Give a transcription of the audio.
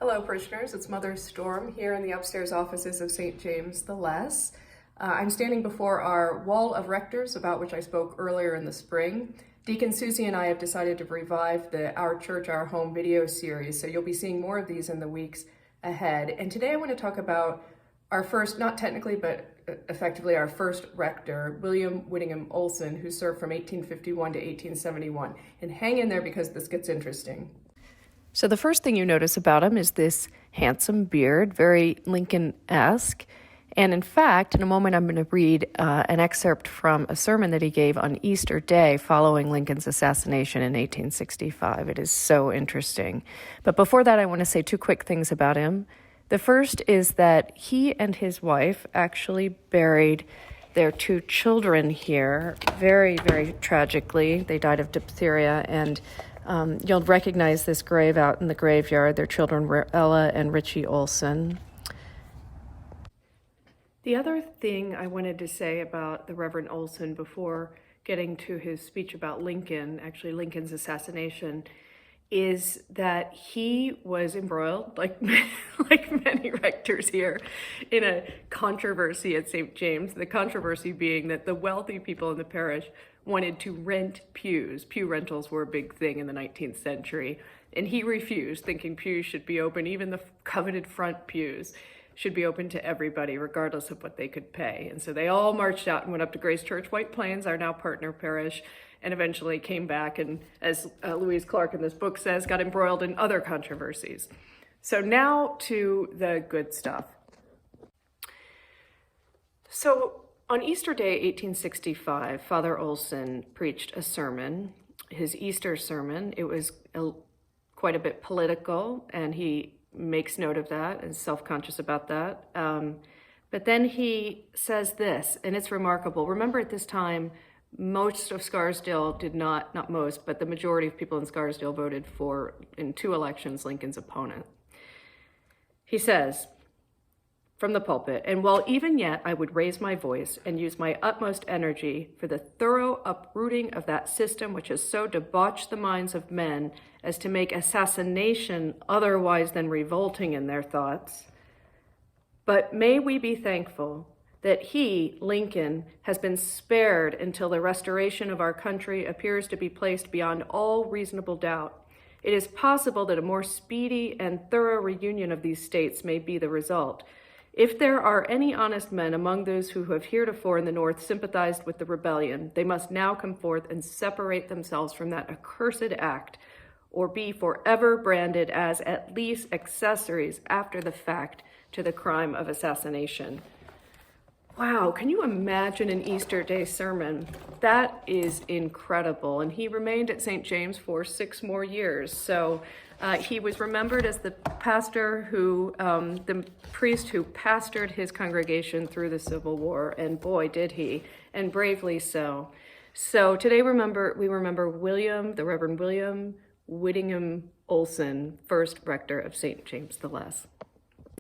Hello parishioners, it's Mother Storm here in the upstairs offices of St. James the Less. I'm standing before our wall of rectors about which I spoke earlier in the spring. Deacon Susie and I have decided to revive the Our Church, Our Home video series, so you'll be seeing more of these in the weeks ahead. And today I want to talk about our first, not technically, but effectively our first rector, Whittingham Olssen, who served from 1851 to 1871. And hang in there because this gets interesting. So the first thing you notice about him is this handsome beard, very Lincoln-esque. And in fact, in a moment, I'm going to read an excerpt from a sermon that he gave on Easter Day following Lincoln's assassination in 1865. It is so interesting. But before that, I want to say two quick things about him. The first is that he and his wife actually buried their two children here very, very tragically. They died of diphtheria, and you'll recognize this grave out in the graveyard. Their children were Ella and Richie Olssen. The other thing I wanted to say about the Reverend Olssen before getting to his speech about Lincoln, actually Lincoln's assassination, is that he was embroiled, like many rectors here, in a controversy at St. James. The controversy being that the wealthy people in the parish wanted to rent pews. Pew rentals were a big thing in the 19th century, and he refused, thinking pews should be open, even the coveted front pews should be open to everybody, regardless of what they could pay. And so they all marched out and went up to Grace Church, White Plains, our now partner parish, and eventually came back and, as Louise Clark in this book says, got embroiled in other controversies. So now to the good stuff. So on Easter Day, 1865, Father Olssen preached a sermon, his Easter sermon. It was quite a bit political, and he makes note of that and is self-conscious about that. But then he says this, and it's remarkable. Remember, at this time, most of Scarsdale did not most, but the majority of people in Scarsdale voted for, in two elections, Lincoln's opponent. He says, from the pulpit, "And while even yet I would raise my voice and use my utmost energy for the thorough uprooting of that system which has so debauched the minds of men as to make assassination otherwise than revolting in their thoughts, but may we be thankful that he, Lincoln, has been spared until the restoration of our country appears to be placed beyond all reasonable doubt. It is possible that a more speedy and thorough reunion of these states may be the result. If there are any honest men among those who have heretofore in the North sympathized with the rebellion, they must now come forth and separate themselves from that accursed act, or be forever branded as at least accessories after the fact to the crime of assassination." Wow, can you imagine an Easter Day sermon? That is incredible. And he remained at St. James for 6 more years. So he was remembered as the pastor who, the priest who pastored his congregation through the Civil War. And boy, did he, and bravely so. So today we remember the Reverend William Whittingham Olssen, first rector of St. James the Less.